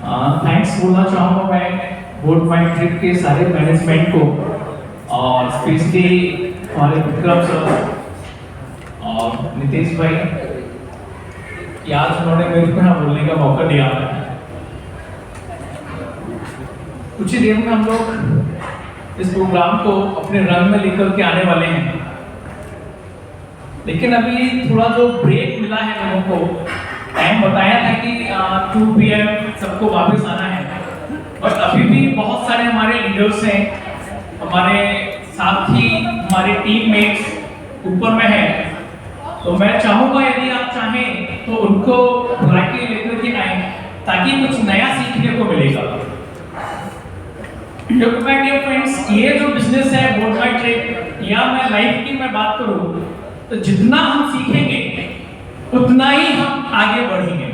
Thanks बोलना चाहूँगा मैं बोट माई ट्रिप के सारे मैनेजमेंट को और स्पेशली हमारे विक्रम सर और नितेश भाई कि आज उन्होंने मेरे को यहाँ बोलने का मौका दिया। कुछ ही देर में हम लोग इस प्रोग्राम को अपने रंग में लेकर के आने वाले हैं, लेकिन अभी थोड़ा जो ब्रेक मिला है लोगों को, टाइम बताया था कि 2 PM सबको वापस आना है और अभी भी बहुत सारे हमारे लीडर्स हैं, हमारे साथी, हमारे टीममेट्स ऊपर में हैं। तो मैं चाहूँगा यदि आप चाहें तो उनको बुला के लेकर के आए ताकि कुछ नया सीखने को मिलेगा। क्योंकि माय डियर फ्रेंड्स, ये जो बिजनेस है बोट माई ट्रिप या मैं लाइफ की मैं बात करूँ तो जितना हम सीखेंगे उतना ही हम आगे बढ़ेंगे।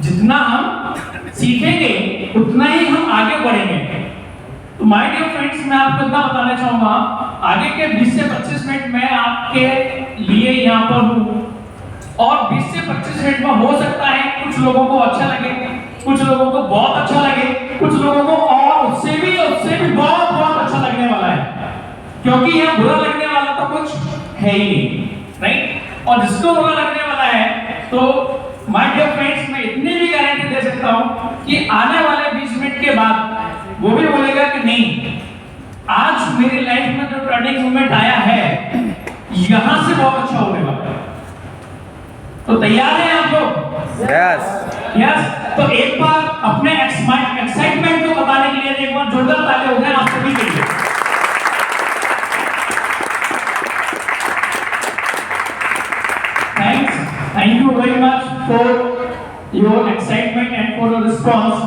जितना हम सीखेंगे उतना ही हम आगे बढ़ेंगे। तो माय डियर फ्रेंड्स, मैं आपको इतना बताना चाहूंगा, आगे के 20 से 25 मिनट मैं आपके लिए यहाँ पर हूँ और 20 से 25 मिनट में हो सकता है कुछ लोगों को अच्छा लगे, कुछ लोगों को बहुत अच्छा लगे, कुछ लोगों को और उससे भी बहुत बहुत अच्छा लगने वाला है, क्योंकि यहाँ बुरा लगने वाला तो कुछ है ही नहीं, राइट? और जिसको बुरा लगने वाला है तो माय डियर फ्रेंड्स, मैं इतनी भी गारंटी दे सकता हूँ कि आने वाले 20 मिनट के बाद वो भी बोलेगा कि नहीं, आज मेरी लाइफ में जो टर्निंग मोमेंट आया है यहाँ से बहुत अच्छा होने वाला है। तो तैयार हैं आप लोग? यस। तो एक बार अपने एक्साइटमेंट को बताने के लिए एक बार जोरदार ताली हो जाए आप सभी के लिए। Thank you very much for your excitement and for your response.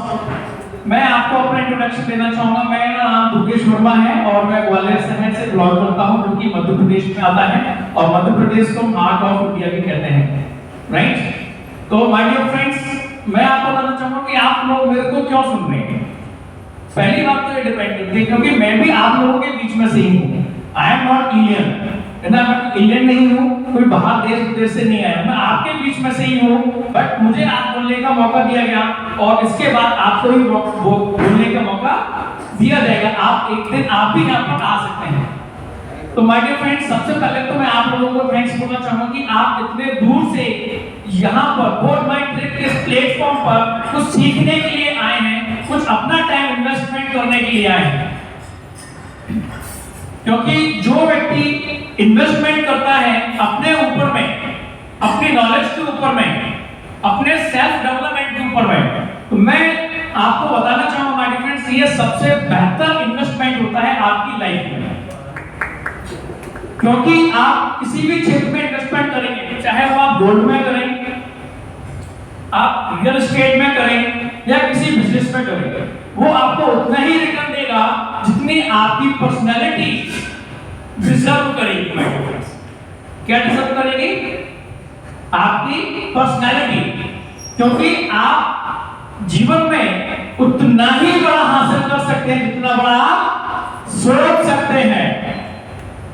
मैं आपको अपना इंट्रोडक्शन देना चाहूँगा। मेरा नाम दुर्गेश वर्मा है और मैं ग्वालियर शहर से बिलॉन्ग करता हूँ, जो कि मध्य प्रदेश में आता है और मध्य प्रदेश को हार्ट ऑफ इंडिया भी कहते हैं, राइट? तो माय डियर फ्रेंड्स, मैं आपको बताना चाहूँगा कि आप लोग मेरे को क्यों सुन रहे हैं। पहली बात तो ये डिपेंड करती है क्योंकि मैं भी आप लोगों के बीच में से ही हूँ। आई एम नॉट इंडियन, मैं इंडियन नहीं हूँ, कोई बाहर देश विदेश से नहीं आया, मैं आपके बीच में से ही हूँ। बट मुझे आज बोलने का मौका दिया गया और इसके बाद आपको भी बोलने का मौका दिया जाएगा। आप एक दिन आप भी यहाँ पर आ सकते हैं। तो माय डियर फ्रेंड्स, सबसे पहले तो मैं आप लोगों को थैंक्स बोलना चाहूँगा कि आप इतने दूर से यहाँ पर बोट माई ट्रिप के प्लेटफॉर्म पर कुछ सीखने के लिए आए हैं, कुछ अपना टाइम इन्वेस्टमेंट करने के लिए आए हैं। क्योंकि जो व्यक्ति इन्वेस्टमेंट करता है अपने ऊपर में, अपनी नॉलेज के ऊपर में, अपने सेल्फ डेवलपमेंट के ऊपर में, तो मैं आपको बताना चाहूंगा माय डियर फ्रेंड्स, ये सबसे बेहतर इन्वेस्टमेंट होता है आपकी लाइफ में। क्योंकि आप किसी भी क्षेत्र में इन्वेस्टमेंट करेंगे, चाहे वो आप गोल्ड में करें, आप रियल एस्टेट में करें या किसी बिजनेस में करें, वो आपको उतना ही रिटर्न देगा जितनी आपकी पर्सनैलिटी डिजर्व करेगी। माय डियर फ्रेंड्स, क्या डिजर्व करेगी? आपकी पर्सनैलिटी। क्योंकि आप जीवन में उतना ही बड़ा हासिल कर सकते हैं जितना बड़ा आप सोच सकते हैं।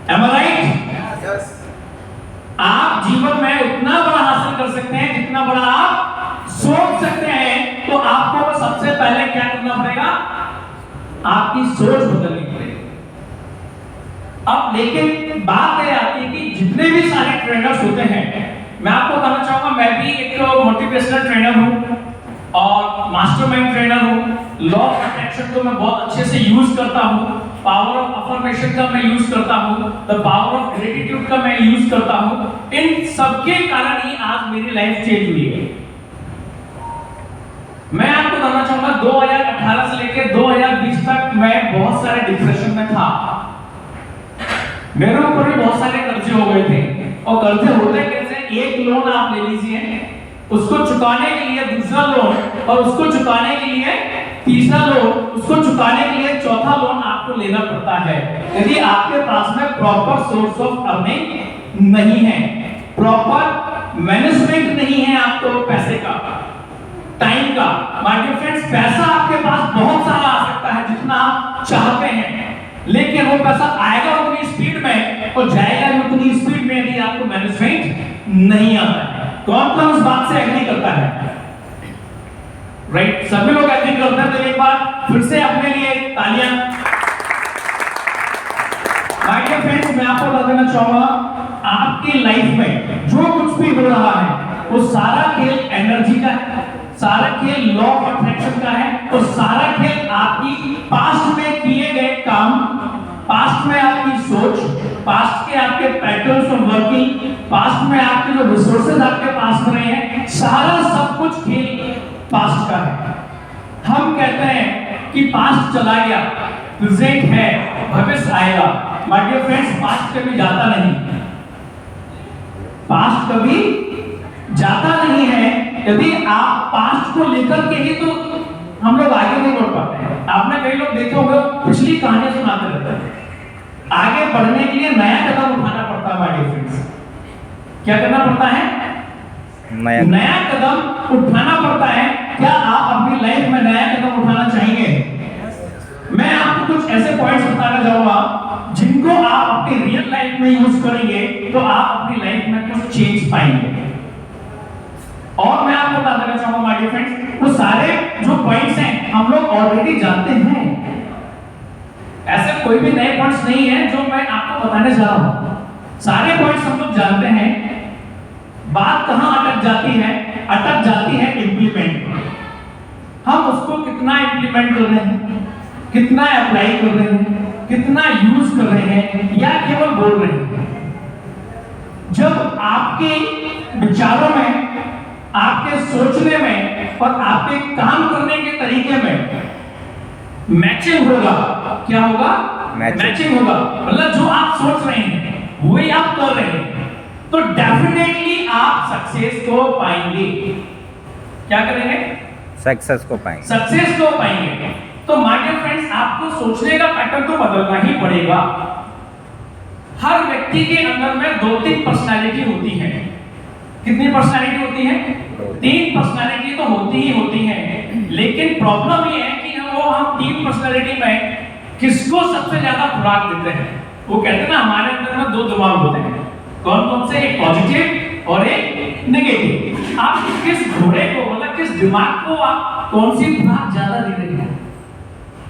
Am I right? Yes. आप जीवन में उतना बड़ा हासिल कर सकते हैं जितना बड़ा आप सोच सकते हैं। तो आपको सबसे पहले क्या करना पड़ेगा? आपकी सोच बदलनी पड़ेगी। अब लेकिन बात यह आती है कि जितने भी सारे ट्रेनर्स होते हैं, मैं आपको बताना चाहूंगा, मैं भी एक मोटिवेशनल ट्रेनर हूं और मास्टरमाइंड ट्रेनर हूं। लॉ ऑफ अट्रैक्शन को मैं बहुत अच्छे से यूज करता हूं, पावर ऑफ अफर्मेशन का मैं यूज करता हूं, द पावर ऑफ ग्रेटिट्यूड का मैं यूज करता हूं। इन सबके कारण ही आज मेरी लाइफ चेंज हुई है। मैं आपको बताना चाहूंगा 2018 से लेकर 2020 तक मैं बहुत सारे डिप्रेशन में था। मेरे ऊपर भी बहुत सारे कर्जे हो गए थे और कर्जे होते कैसे, एक लोन आप ले लीजिए, उसको चुकाने के लिए दूसरा लोन और उसको चुकाने के लिए तीसरा लोन, उसको चुकाने के लिए चौथा लोन आपको लेना पड़ता है यदि आपके पास में प्रॉपर सोर्स ऑफ अर्निंग नहीं है, प्रॉपर मैनेजमेंट नहीं है आपको पैसे का, टाइम का। माय डियर फ्रेंड्स, पैसा आपके पास बहुत सारा आ सकता है जितना आप चाहते हैं, लेकिन वो पैसा आएगा उतनी स्पीड में और जाएगा भी उतनी स्पीड में यदि आपको मैनेजमेंट नहीं आता है। कौन कौन इस बात से एग्री करता है? सभी लोग एग्री करते हैं, तो एक बार फिर से अपने लिए तालियां। माय डियर फ्रेंड्स, मैं आपको बता देना चाहूंगा, आपकी लाइफ में जो कुछ भी हो रहा है वो सारा खेल एनर्जी का है, सारा खेल लॉ ऑफ अट्रैक्शन का है, और सारा खेल आपकी पास्ट में किए गए काम, पास्ट में आपकी सोच, पास्ट के आपके पैटर्न्स ऑफ वर्किंग, पास्ट में आपके जो रिसोर्सेज आपके पास में रहे हैं, सारा सब कुछ खेल पास्ट का है। हम कहते हैं कि पास्ट चला गया, प्रेजेंट है, भविष्य आएगा। माय डियर फ्रेंड्स, पास्ट कभी जाता नहीं, पास्ट कभी जाता नहीं है। यदि आप पास्ट को लेकर के ही, तो हम लोग आगे नहीं बढ़ पाते हैं। आपने कई लोग देखे होंगे पिछली कहानियां सुनाते रहते हैं। आगे बढ़ने के लिए नया कदम उठाना पड़ता है। माय डियर फ्रेंड्स, क्या करना पड़ता है? नया कदम उठाना पड़ता है। क्या आप अपनी लाइफ में नया कदम उठाना चाहेंगे? मैं आपको कुछ ऐसे पॉइंट्स बताना चाहूंगा जिनको आप अपनी रियल लाइफ में यूज करेंगे तो आप अपनी लाइफ में कुछ चेंज पाएंगे। और मैं आपको बता देना चाहूंगा माय डियर फ्रेंड्स, वो सारे जो पॉइंट्स हैं हम लोग ऑलरेडी जानते हैं। ऐसे कोई भी नए पॉइंट्स नहीं है जो मैं आपको बताने जा रहा हूं, सारे पॉइंट्स हम लोग जानते हैं। बात कहां अटक जाती है? अटक जाती है इंप्लीमेंट पर। हम उसको कितना इंप्लीमेंट कर रहे हैं, कितना अप्लाई कर रहे हैं, कितना यूज कर रहे हैं, या केवल बोल रहे हैं। जब आपके विचारों में, आपके सोचने में और आपके काम करने के तरीके में मैचिंग होगा, क्या होगा? मैचिंग होगा। मतलब जो आप सोच रहे हैं वही आप कर रहे हैं, तो डेफिनेटली आप सक्सेस को पाएंगे। क्या करेंगे? सक्सेस को पाएंगे। सक्सेस को पाएंगे। तो माय डियर फ्रेंड्स, आपको सोचने का पैटर्न तो बदलना ही पड़ेगा। हर व्यक्ति के अंदर में 2-3 पर्सनालिटी होती है। कितनी पर्सनालिटी होती है? 3 पर्सनालिटी तो होती ही होती है। लेकिन प्रॉब्लम ये है कि हम 3 पर्सनालिटी में किसको सबसे ज्यादा खुराक देते हैं। वो कहते हैं ना, हमारे अंदर में 2 दिमाग होते हैं। कौन कौन से? एक पॉजिटिव और एक नेगेटिव। आप किस घोड़े को, मतलब किस दिमाग को आप कौन सी खुराक ज्यादा दे रहे हैं,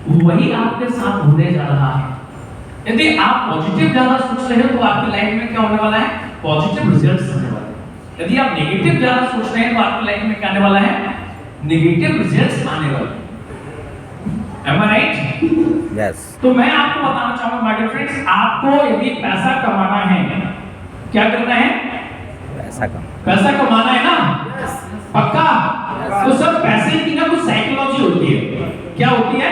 वही आपके साथ होने जा रहा है। यदि आप पॉजिटिव ज्यादा सोच रहे हो तो आपकी लाइफ में क्या होने वाला है? पॉजिटिव रिजल्ट्स आने वाले हैं। यदि आप नेगेटिव ज्यादा सोच रहे हैं तो आपकी लाइफ में क्या आने वाला है? नेगेटिव रिजल्ट्स आने वाले हैं। Am I right? Yes. तो मैं आपको बताना चाहूंगा माय डियर फ्रेंड्स, आपको यदि पैसा कमाना है, क्या करना है? पैसा कमाना है ना? पक्का? तो सब पैसे की ना कुछ साइकोलॉजी होती है। क्या होती है?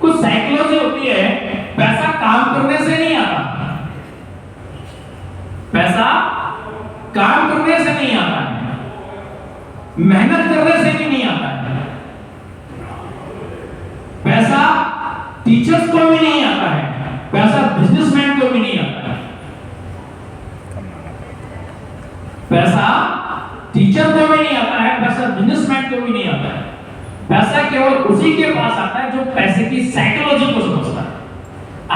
कुछ साइकोलॉजी होती है। पैसा काम करने से नहीं आता, पैसा काम करने से नहीं आता है, मेहनत करने से भी नहीं आता है। पैसा टीचर्स को भी नहीं आता है, पैसा बिजनेसमैन को भी नहीं आता है। पैसा टीचर को भी नहीं आता है, पैसा बिजनेसमैन को भी नहीं आता है। पैसा केवल उसी के पास आता है जो पैसे की साइकोलॉजी को समझता है।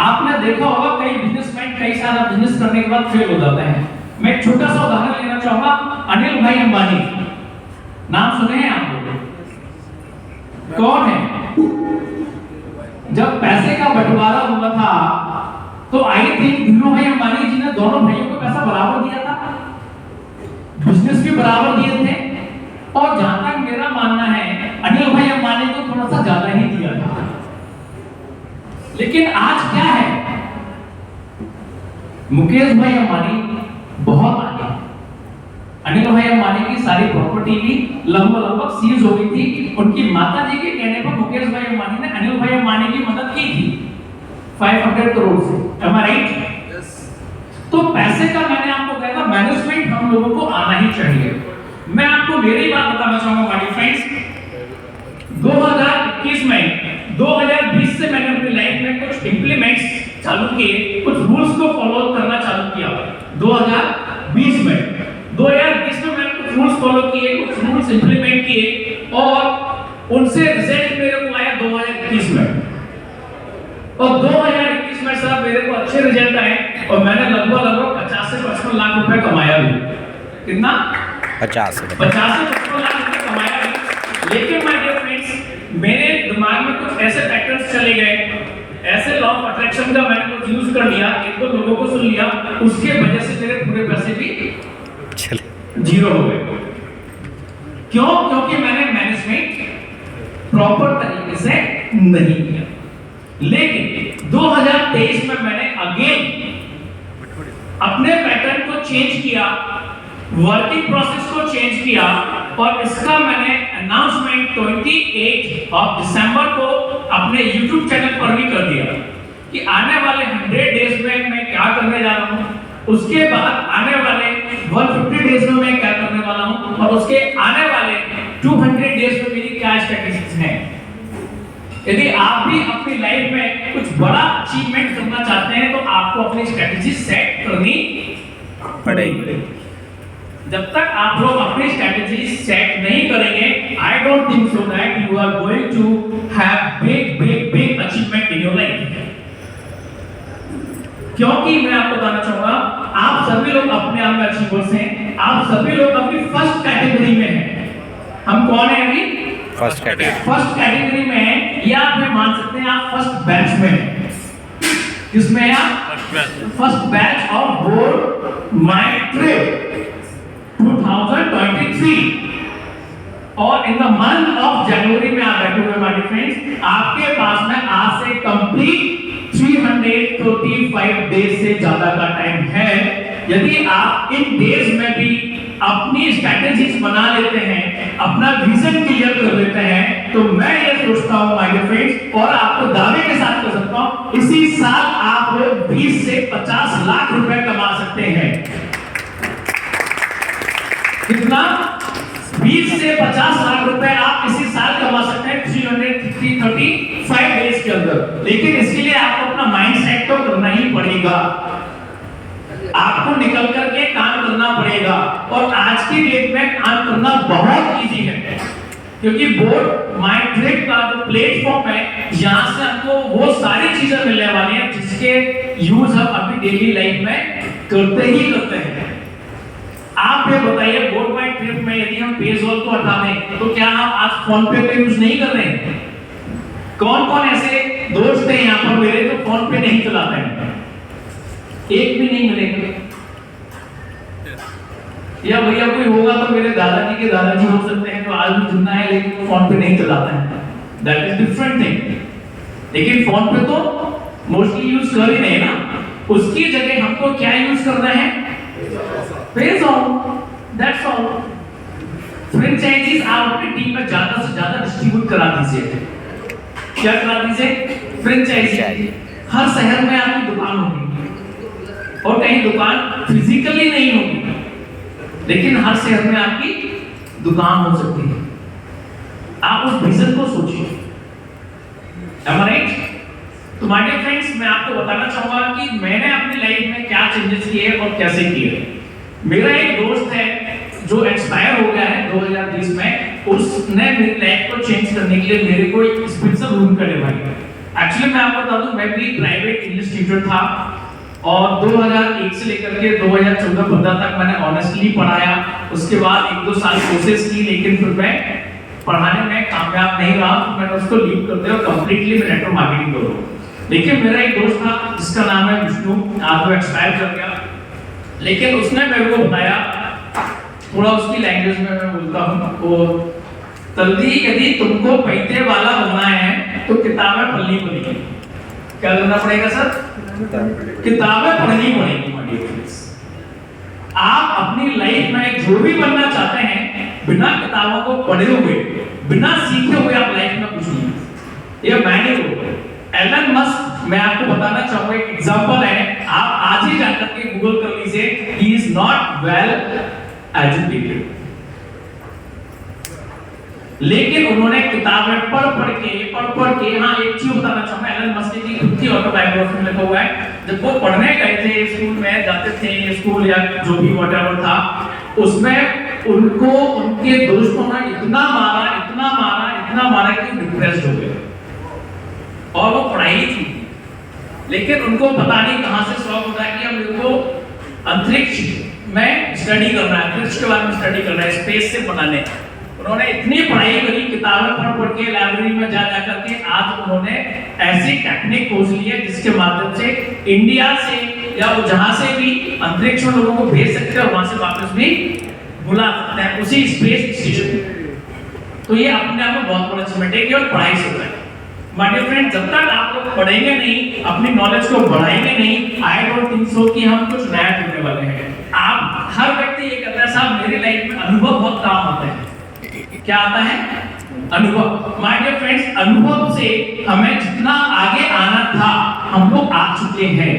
आपने देखा होगा कई बिजनेसमैन कई सारा बिजनेस करने के बाद फेल हो जाते हैं। मैं एक छोटा सा उदाहरण लेना चाहूंगा। अनिल भाई अंबानी, नाम सुने हैं आप लोग? कौन है? जब पैसे का बंटवारा हुआ था तो आई थिंक धीरू भाई अंबानी जी ने दोनों भाइयों को पैसा बराबर दिया था, बिजनेस भी बराबर दिए थे, और जहां तक मेरा मानना है अनिल भाई अंबानी को थोड़ा सा ज्यादा ही दिया था। लेकिन आज क्या है, मुकेश भाई अंबानी बहुत आगे। अनिल भाई अंबानी की सारी प्रॉपर्टी भी लगभग सीज हो गई थी। उनकी माता जी के कहने पर मुकेश भाई अंबानी ने अनिल भाई अंबानी की मदद की थी 500 करोड़ से। Am I right? Yes. तो पैसे का मैंने आपको कहा था मैनेजमेंट हम लोगों को आना ही चाहिए। मैं आपको मेरी बात बताना चाहूंगा माय फ्रेंड्स, 2021 में 2020 से मैंने अपनी लाइफ में कुछ इंप्लीमेंट्स चालू किए, कुछ रूल्स को फॉलो करना चालू किया 2020 में। 2020 में मैंने कुछ रूल्स फॉलो किए, कुछ रूल्स इंप्लीमेंट किए, और उनसे रिजल्ट मेरे को आया 2021 में। और 2021 में सर मेरे को अच्छे रिजल्ट आए और मैंने लगभग 50 से 55 लाख रुपए कमाया भी। कितना? 50 से 55 लाख रुपए कमाया भी। लेकिन माय डियर फ्रेंड्स, ऑप्शन का मैंने कुछ यूज कर लिया, एक दो लोगों को सुन लिया, उसके वजह से मेरे पूरे पैसे भी जीरो हो गए। क्यों? क्योंकि मैंने मैनेजमेंट प्रॉपर तरीके से नहीं किया। लेकिन 2023 में मैंने अगेन अपने पैटर्न को चेंज किया, वर्किंग प्रोसेस को चेंज किया, और इसका मैंने अनाउंसमेंट 28 दिसंबर को अपने YouTube चैनल पर भी कर दिया कि आने वाले 100 डेज में मैं क्या करने जा रहा हूं, उसके बाद आने वाले 150 डेज में मैं क्या करने वाला हूं, और उसके आने वाले 200 डेज में मेरी क्या स्ट्रेटजीज हैं। यदि आप भी अपनी लाइफ में कुछ बड़ा अचीवमेंट करना चाहते हैं तो आपको अपनी स्ट्रेटजी सेट करनी पड़ेगी। जब तक आप लोग अपनी स्ट्रेटजी सेट नहीं करेंगे, I don't think so that you are going to have big achievement in your life. क्योंकि मैं आपको बताना चाहूंगा, आप सभी लोग अपने आप में अचीवर्स हैं, आप सभी लोग अपनी फर्स्ट कैटेगरी में हैं। हम कौन है अभी? फर्स्ट कैटेगरी में है, या आप ये मान सकते हैं आप फर्स्ट बैच में हैं। किसमें है आप? First batch of board my trip 2023। और in the month of January में आप बैठे हुए माय फ्रेंड्स, आपके पास में आज से कंप्लीट 335 डेज से ज्यादा का टाइम है। यदि आप इन डेज में भी अपनी स्ट्रैटेजीज बना लेते हैं, अपना विजन क्लियर कर लेते हैं, तो मैं ये सोचता हूं माय डियर फ्रेंड्स, और आपको दावे के साथ कह सकता हूं, इसी साल आप 20 से 50 लाख रुपए कमा सकते हैं। कितना? 20 से 50 लाख रुपए आप इसी साल कमा सकते हैं 335 डेज के अंदर। लेकिन इसके लिए आपको अपना माइंड सेट तो करना ही पड़ेगा, आपको निकल करके काम करना पड़ेगा। और आज की डेट में काम करना बहुत इजी है, क्योंकि बोर्ड माय ट्रिप का जो प्लेटफॉर्म है, यहां से हमको वो सारी चीजें मिलने वाली हैं जिसके यूज हम अपनी डेली लाइफ में करते ही करते हैं। आप ये बताइए, बोर्ड माय ट्रिप में यदि हम पेजॉल को हटा दें तो क्या आप आज फोन पे का यूज नहीं कर रहे हैं? कौन कौन ऐसे दोस्त हैं यहाँ पर मेरे जो फोन पे नहीं चलाते हैं? एक भी नहीं मिलेंगे। या भैया कोई होगा तो मेरे दादाजी के दादाजी हो सकते हैं, तो आज भी जिंदा है लेकिन वो फोन पे नहीं चलाते हैं। That is different thing. लेकिन फोन पे तो मोस्टली यूज कर ही नहीं ना, उसकी जगह हमको क्या यूज करना है? पेजॉल। That's all. फ्रेंचाइजीज आप अपनी टीम में ज्यादा से ज्यादा डिस्ट्रीब्यूट करा दीजिए। क्या करा दीजिए? फ्रेंचाइजी। हर शहर में आपकी दुकान होगी, और कहीं दुकान फिजिकली नहीं होगी, लेकिन हर शहर में आपकी दुकान हो सकती है। आप उस विजन को सोचिए। Am I right? तो माय डियर फ्रेंड्स, मैं आपको बताना चाहूंगा कि मैंने अपनी लाइफ में क्या चेंजेस किए और कैसे किए। मेरा एक दोस्त है जो एक्सपायर हो गया है 2020 में, उसने मेरी लाइफ को चेंज करने के लिए मेरे को एक स्पेशल रूम का डिवाइड। एक्चुअली मैं आपको बता दूं, मैं भी प्राइवेट इंग्लिश टीचर था, और 2001 से लेकर के 2014-15 तक मैंने ऑनेस्टली पढ़ाया। उसके बाद 1-2 साल कोशिश की, लेकिन फिर मैं पढ़ाने में कामयाब नहीं रहा, तो मैंने उसको लीव कर दिया और कंप्लीटली मैं नेटवर्क मार्केटिंग कर रहा हूँ। लेकिन मेरा एक दोस्त था जिसका नाम है विष्णु, आज वो एक्सपायर कर गया, लेकिन उसने मेरे को बताया, थोड़ा उसकी लैंग्वेज में मैं बोलता हूँ, वो तल्दी यदि तुमको पैते वाला होना है तो किताबें पढ़नी पड़ेगी। क्या करना पड़ेगा सर? किताबें पढ़नी पड़ेगी। आप अपनी लाइफ में जो भी बनना चाहते हैं, बिना किताबों को पढ़े हुए, बिना सीखे हुए आप लाइफ में कुछ नहीं। ये मैंने एलन मस्क, मैं आपको बताना चाहूंगा, एक एग्जांपल है, आप आज ही जाकर के गूगल कर लीजिए, he is not well educated, लेकिन उन्होंने किताबें पढ़ के, हाँ एक चीज बताना चाहूंगा, एलन मस्क की खुद की ऑटोबायोग्राफी में लिखा हुआ है, जब वो पढ़ने गए थे, स्कूल में जाते थे, स्कूल या जो भी व्हाटएवर था, उसमें उनको उनके दोस्तों ने इतना मारा कि डिप्रेस्ड हो गए, और वो पढ़ाई थी, लेकिन उनको पता नहीं कहां से शौक होता है कि हम लोगों को अंतरिक्ष में स्टडी करना है, अंतरिक्ष के बारे में स्टडी करना है, स्पेस से बनाने। उन्होंने इतनी पढ़ाई करी, किताबें पढ़ के, लाइब्रेरी में जा करके, आज उन्होंने ऐसी टेक्निक खोज ली है जिसके माध्यम से इंडिया से या वो जहां से भी अंतरिक्ष में लोगों को भेज सकते हैं और वहां से वापस भी बुला सकते हैं उसी स्पेस स्टेशन। तो ये अपने आप में बहुत बड़ा अचीवमेंट है, केवल पढ़ाई से होता है। माय डियर फ्रेंड, जब तक आप लोग पढ़ेंगे नहीं, अपनी नॉलेज को बढ़ाएंगे नहीं, आई डोंट थिंक सो कि हम कुछ नया करने वाले हैं। आप हर व्यक्ति ये कहता है साहब मेरी लाइफ में अनुभव बहुत काम आता है। क्या आता है? अनुभव। माय डियर फ्रेंड्स, अनुभव से हमें जितना आगे आना था हम लोग आ चुके हैं।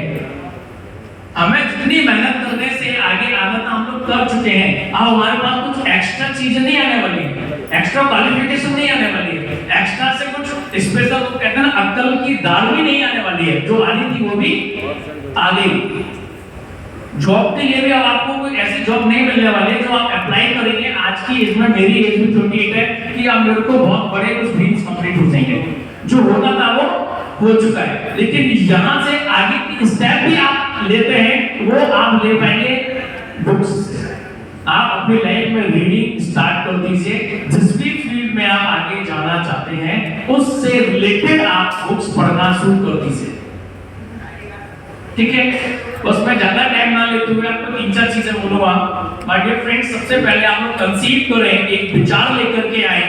हमें जितनी मेहनत करने से आगे आना था हम लोग कर चुके हैं। अब हमारे पास कुछ एक्स्ट्रा चीजें नहीं आने वाली, एक्स्ट्रा क्वालिफिकेशन नहीं आने वाली है, एक्स्ट्रा से कुछ स्पेशल कहते हैं ना अक्ल की दाल भी नहीं आने वाली है। जो आनी थी वो भी आ गई। जॉब के लिए भी अब आपको कोई ऐसी जॉब नहीं मिलने वाली है जो आप अप्लाई करेंगे। आज की एज में, मेरी एज भी 28 है, कि अब मेरे को बहुत बड़े कुछ ड्रीम्स कंप्लीट हो जाएंगे। जो होना था वो हो चुका है, लेकिन यहाँ से आगे की स्टेप भी आप लेते हैं वो आप ले पाएंगे बुक्स से। आप अपनी लाइफ में रीडिंग स्टार्ट कर दीजिए। जिस भी फील्ड में आप आगे जाना चाहते हैं उससे रिलेटेड आप बुक्स पढ़ना शुरू कर दीजिए। ठीक है, बस मैं ज्यादा टाइम ना लेते हुए आपको 3-4 चीजें बोलूंगा। माय डियर फ्रेंड्स, सबसे पहले आप लोग कंसीव करें, एक विचार लेकर के आए।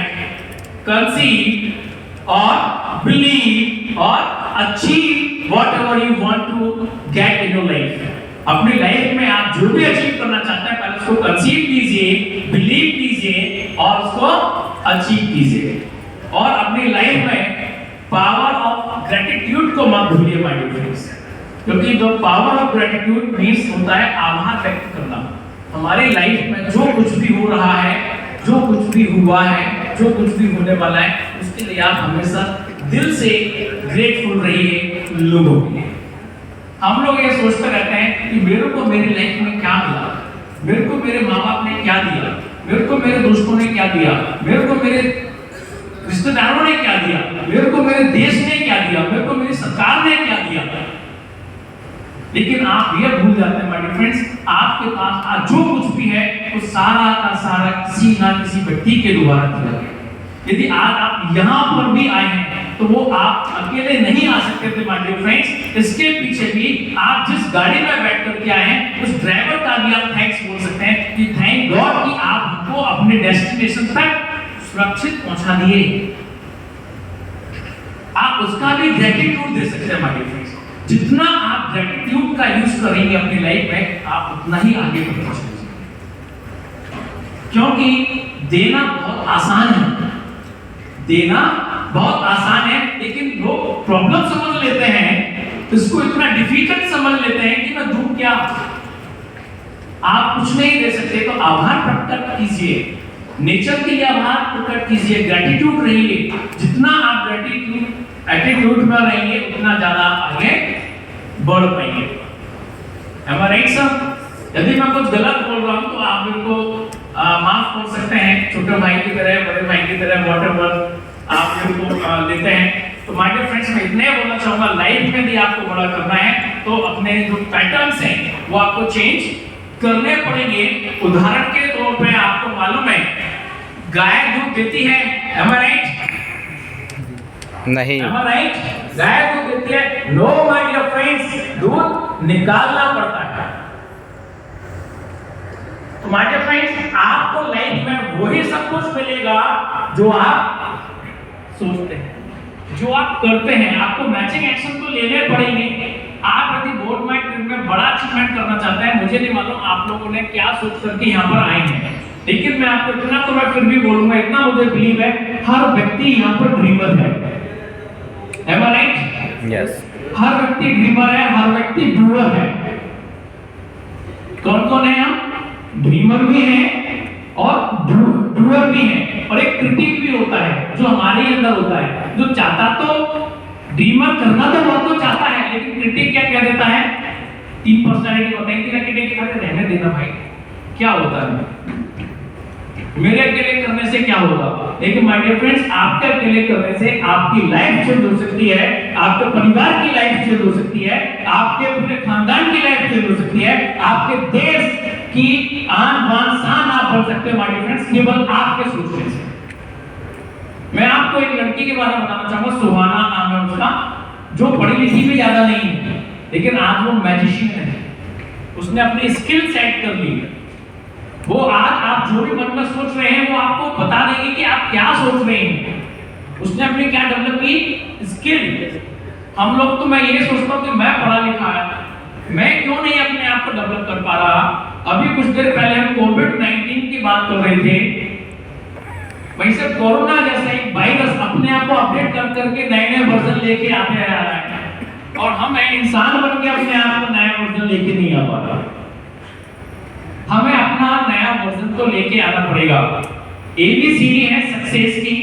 कंसीव और बिलीव और achieve whatever you want to get in your life. अपनी लाइफ में आप जो भी अचीव करना चाहते हैं पहले उसको कंसीव कीजिए, बिलीव कीजिए और उसको अचीव कीजिए। और अपनी लाइफ में पावर ऑफ ग्रेटिट्यूड को मत भूलिए माय डियर फ्रेंड्स, क्योंकि जो पावर ऑफ ग्रेटिट्यूड मीन्स होता है आभार व्यक्त करना। हमारी लाइफ में जो कुछ भी हो रहा है, जो कुछ भी हुआ है, जो कुछ भी होने वाला है, उसके लिए आप हमेशा दिल से ग्रेटफुल रहिए लोगों के लिए। हम लोग ये सोचते रहते हैं कि मेरे को मेरी लाइफ में क्या मिला, मेरे को मेरे माँ बाप ने क्या दिया, मेरे को मेरे दोस्तों ने क्या दिया, मेरे को मेरे रिश्तेदारों ने क्या दिया, मेरे को मेरे देश ने क्या दिया, मेरे को मेरी सरकार ने क्या दिया। लेकिन आप ये भूल जाते हैं माय डियर फ्रेंड्स, आपके पास आज जो कुछ भी है वो सारा का सारा किसी ना किसी व्यक्ति के द्वारा दिया गया। यदि आज आप यहाँ पर भी आए हैं तो वो आप अकेले नहीं आ सकते थे माय डियर फ्रेंड्स। इसके पीछे भी आप जिस गाड़ी में बैठ करके आए हैं उस ड्राइवर का भी आप थैंक्स बोल सकते हैं कि थैंक गॉड कि आप हमको अपने डेस्टिनेशन तक सुरक्षित पहुंचा दिए। आप उसका भी ग्रेटिट्यूड दे सकते हैं माय डियर फ्रेंड्स। जितना आप ग्रेटिट्यूड का यूज करेंगे अपनी लाइफ में आप उतना ही आगे बढ़ पाएंगे, क्योंकि देना बहुत आसान है, देना बहुत आसान है, लेकिन लोग प्रॉब्लम समझ लेते हैं, इसको इतना डिफिकल्ट समझ लेते हैं कि मैं दूं क्या। आप कुछ नहीं दे सकते तो आभार प्रकट कीजिए, नेचर के लिए आभार प्रकट कीजिए, ग्रेटिट्यूड रहिए। जितना आप ग्रेटिट्यूड एटीट्यूड में रहेंगे उतना ज्यादा आगे बढ़ पाएंगे। Am I right, sir? यदि मैं कुछ गलत बोल रहा हूं तो आप मेरे को माफ कर सकते हैं, छोटे भाई की तरह, बड़े भाई की तरह, व्हाटएवर आप मेरे को लेते हैं। तो माय डियर फ्रेंड्स, मैं इतने बोलना चाहूंगा, लाइफ में भी आपको बड़ा करना है तो अपने जो पैटर्न्स हैं वो आपको चेंज करने पड़ेंगे। उदाहरण के तौर पे आपको मालूम है गाय दूध देती है, am I right? नहीं, am I right? गाय दूध देती है, नो माय डियर फ्रेंड्स, दूध निकालना पड़ता है। तो माय डियर फ्रेंड्स, आपको लाइफ में वही सब कुछ मिलेगा जो आप सोचते हैं, जो आप करते हैं। आपको मैचिंग एक्शन तो लेने पड़ेंगे। आप यदि बोर्ड में बड़ा अचीवमेंट करना चाहते हैं, मुझे नहीं मालूम आप लोगों ने क्या सोच करके यहाँ पर आए हैं, लेकिन मैं आपको इतना तो मैं फिर भी बोलूंगा, इतना मुझे बिलीव है हर व्यक्ति यहाँ पर ड्रीमर है। Am I right? यस, हर व्यक्ति ड्रीमर है, हर व्यक्ति डूअर है। कौन कौन है यहाँ? ड्रीमर भी है और डूअर भी है, और एक क्रिटिक भी होता है जो हमारे अंदर होता है, जो चाहता तो ड्रीमर करना तो बहुत तो चाहता है, लेकिन क्रिटिक क्या कह देता है? 3 पर्सनालिटी होता है कि क्रिटिक रहने देना भाई, क्या होता है मेरे अकेले करने से क्या होगा। लेकिन माय डियर फ्रेंड्स, आपके अकेले करने से आपकी लाइफ चेंज हो सकती है, आपके परिवार की लाइफ चेंज हो सकती है, आपके पूरे खानदान की लाइफ चेंज हो सकती है, आपके देश कि आन बान शान आप बन सकते हो माय फ्रेंड्स केवल आपके सोचने से। मैं आपको एक लड़की के बारे में बताना चाहूंगा, सुहाना नाम है उसका, जो पढ़ी लिखी भी ज्यादा नहीं है, लेकिन आज वो मैजिशियन है। उसने अपनी स्किल सेट कर ली है। वो आज आप जो भी मन में सोच रहे हैं वो आपको बता देंगे कि आप क्या सोच रहे हैं। उसने अपनी क्या डेवलप की स्किल। हम लोग तो, मैं ये सोचता हूँ कि मैं पढ़ा लिखा है, मैं क्यों नहीं अपने आप को डेवलप कर पा रहा। अभी कुछ देर पहले हम कोविड-19 की बात कर रहे थे, वैसे कोरोना जैसा एक वायरस अपने आप को अपडेट कर करके नए वर्जन लेके आते आ रहा है, और हम इंसान बन के अपने आप को नया वर्जन लेके नहीं आ पा रहा। हमें अपना नया वर्जन तो लेके आना पड़ेगा। एबीसीडी है सक्सेस की,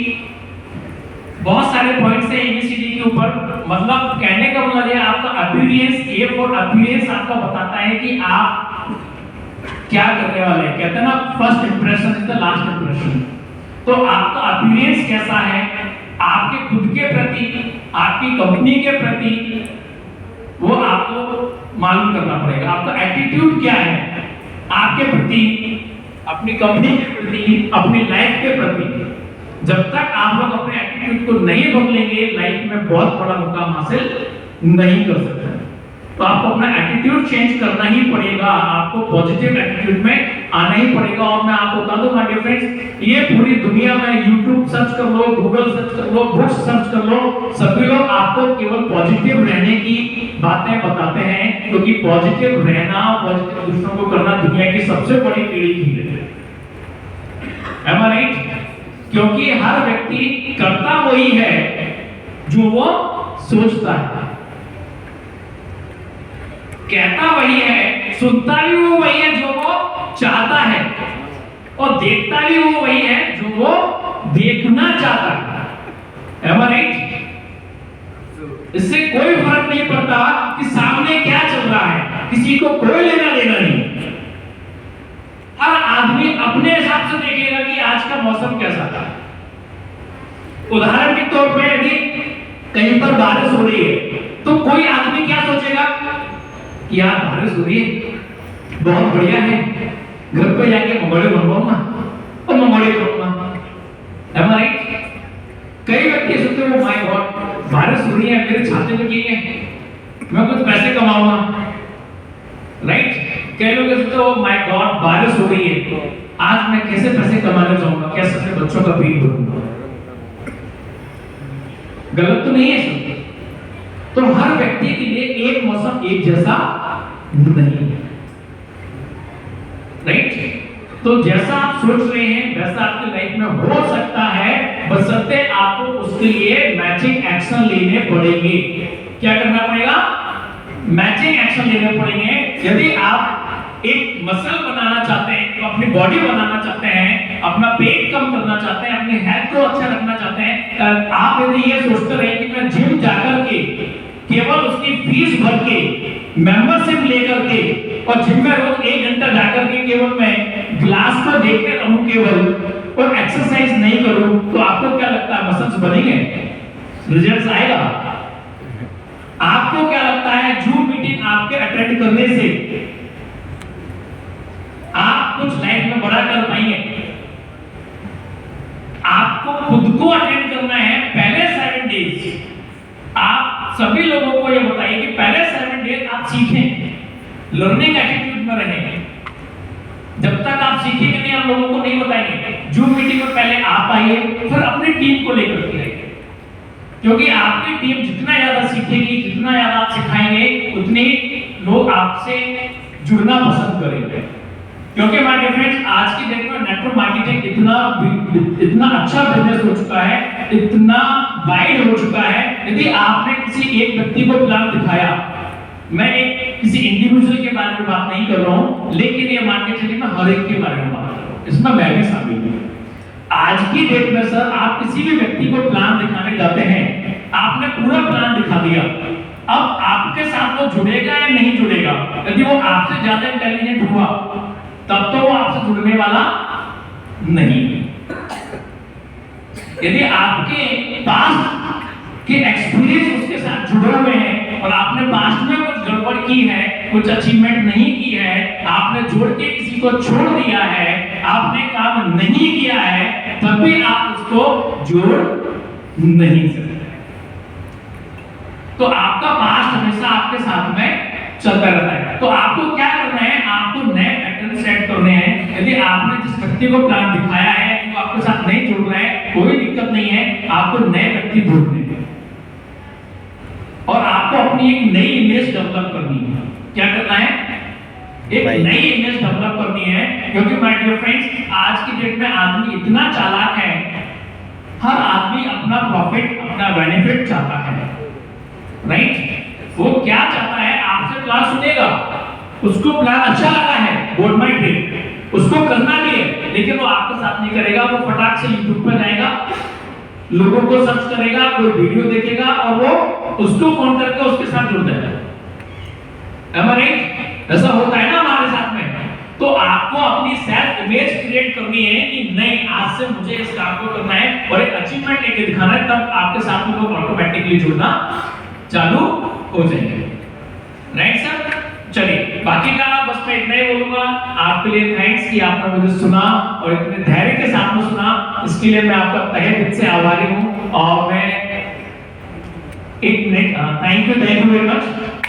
बहुत सारे पॉइंट्स हैं एबीसीडी के ऊपर। मतलब कहने का मतलब है आपका अपीयरेंस, ए फॉर अपीयरेंस आपका बताता है कि आप क्या करने वाले हैं। कहते हैं ना, first impression is the last impression. तो आपका अपीयरेंस कैसा है आपके खुद के प्रति, आपकी कंपनी के प्रति, वो आपको मालूम करना पड़ेगा। आपका एटीट्यूड क्या है आपके प्रति, अपनी कंपनी के प्रति, अपनी लाइफ के प्रति। जब तक आप लोग अपने एटीट्यूड को नहीं बदलेंगे, लाइफ में बहुत बड़ा मुकाम हासिल नहीं कर सकते। तो आपको अपना एटीट्यूड चेंज करना ही पड़ेगा, आपको पॉजिटिव एटीट्यूड में आना ही पड़ेगा। और मैं आपको बता दूं माय डियर फ्रेंड्स, ये पूरी दुनिया में YouTube सर्च कर लो, गूगल सर्च कर लो, बुक्स सर्च कर लो, सभी लोग आपको केवल पॉजिटिव रहने की बातें बताते हैं, क्योंकि पॉजिटिव रहना, पॉजिटिव दूसरों को करना दुनिया की सबसे बड़ी कीड़ी की है। Am I right? क्योंकि हर व्यक्ति करता वही है जो वो सोचता है, कहता वही है, सुनता भी वो वही है जो वो चाहता है, और देखता भी वो वही है जो वो देखना चाहता है। Am I right? इससे कोई फर्क नहीं पड़ता कि सामने क्या चल रहा है, किसी को कोई लेना देना नहीं। हर आदमी अपने हिसाब से देखेगा कि आज का मौसम कैसा था। उदाहरण के तौर पे यदि कहीं पर बारिश हो रही है, तो कोई आदमी क्या सोचेगा, यार बारिश हो रही है, बहुत बढ़िया है, घर पे जाके मंगोड़े बनवाऊंगा और मंगोड़े करूंगा। Am I right? कई व्यक्ति सोचते हैं, माय गॉड बारिश हो रही है, मेरे छाते पे गिरेंगे, मैं कुछ पैसे कमाऊंगा। राइट? कई लोग सोचते हैं, माय गॉड बारिश हो रही है, आज मैं कैसे पैसे कमाने जाऊंगा, कैसे अपने बच्चों का पेट भरूंगा। गलत तो नहीं है सब। तो हर व्यक्ति के लिए एक मौसम एक जैसा नहीं है। राइट? तो जैसा आप सोच रहे हैं वैसा आपकी लाइफ में हो सकता है, बशर्ते आपको उसके लिए मैचिंग एक्शन लेने पड़ेंगे। क्या करना पड़ेगा? मैचिंग एक्शन लेने पड़ेंगे। यदि आप एक मसल बनाना चाहते हैं, तो अपनी बॉडी बनाना चाहते हैं, अपना पेट कम करना चाहते हैं, अपने हेल्थ को अच्छा रखना चाहते हैं, आप यदि ये सोचते रहे कि मैं जिम जाकर के केवल उसकी फीस भर के, मेंबरशिप लेकर के, और जिम में रोज 1 घंटा जाकर के केवल मैं ग्लास को देखते रहूं केवल और एक्सरसाइज नहीं करूं, तो आपको क्या लगता है मसल्स बनेंगे? रिजल्ट्स आएगा? आपको क्या लगता है जूम मीटिंग आपके अटेंड करने से आप कुछ लाइफ में बड़ा कर पाएंगे? आपको खुद को अटेंड करना है पहले 7 डेज। आप सभी लोगों को यह बताइए कि पहले 7 डेज आप सीखें, लर्निंग एटीट्यूड में रहें। जब तक आप सीखेंगे नहीं, आप लोगों को नहीं बताएंगे। जूम मीटिंग में पहले आप आइए, फिर अपनी टीम को लेकर के आइए, क्योंकि आपकी टीम जितना ज्यादा सीखेगी, जितना ज्यादा आप सिखाएंगे, उतने लोग आपसे जुड़ना पसंद करेंगे। क्योंकि माय डियर फ्रेंड्स, आज की डेट में नेटवर्क मार्केटिंग इतना अच्छा बिजनेस हो चुका है, इतना वाइड हो चुका है। यदि आपने किसी एक व्यक्ति को प्लान दिखाया, मैं एक किसी इंडिविजुअल के बारे में बात नहीं कर रहा हूं, लेकिन ये मान के चलिए मैं हर एक के बारे में बात कर रहा हूं, इसमें मैं भी शामिल हूं। आज की डेट में सर, आप किसी भी व्यक्ति को प्लान दिखाने जाते हैं, आपने पूरा प्लान दिखा दिया, अब आपके साथ वो जुड़ेगा या नहीं जुड़ेगा? यदि वो आपसे ज्यादा इंटेलिजेंट हुआ, तब तो वो आपसे जुड़ने वाला नहीं। यदि आपके पास्ट के एक्सपीरियंस उसके साथ जुड़े हुए हैं और आपने पास्ट में कुछ गड़बड़ की है, कुछ अचीवमेंट नहीं की है, आपने जोड़ के किसी को छोड़ दिया है, आपने काम नहीं किया है, तब भी आप उसको जोड़ नहीं सकते। तो आपका पास्ट हमेशा आपके साथ में चलता रहता है। तो आपको क्या करना है, आपको नए पैटर्न सेट करने हैं। यदि आपने जिस व्यक्ति को प्लान दिखाया है वो आपके साथ नहीं जुड़ रहा है, कोई दिक्कत नहीं है, आपको नए व्यक्ति ढूंढने हैं और आपको अपनी एक नई इमेज डेवलप करनी है। क्या करना है, एक नई इमेज डेवलप करनी है, क्योंकि माय डियर फ्रेंड्स आज की डेट में आदमी इतना चालाक है, हर आदमी अपना प्रॉफिट अपना बेनिफिट चाहता है, राइट? वो क्या चाहता है, आपसे प्लान सुनेगा, उसको प्लान अच्छा लगा है, बोट माय ड्रीम, उसको करना भी है, लेकिन वो आपके साथ नहीं करेगा। वो फटाक से YouTube पर जाएगा, लोगों को सर्च करेगा, कोई वीडियो देखेगा और वो उसको फोन करके उसके साथ जुड़ जाएगा। ऐसा होता है ना हमारे साथ में। तो आपको अपनी सेल्फ इमेज क्रिएट करनी है कि नहीं, आज से मुझे इस काम को करना है और एक अचीवमेंट लेके दिखाना है, तब आपके साथ में लोग ऑटोमेटिकली जुड़ना चालू हो जाएंगे, राइट सर? चलिए, बाकी का बस मैं इतना ही बोलूंगा। आपके लिए थैंक्स कि आपने मुझे सुना और इतने धैर्य के साथ में सुना, इसके लिए मैं आपका तहे दिल से आभारी हूं। और मैं एक minute, thank you very much.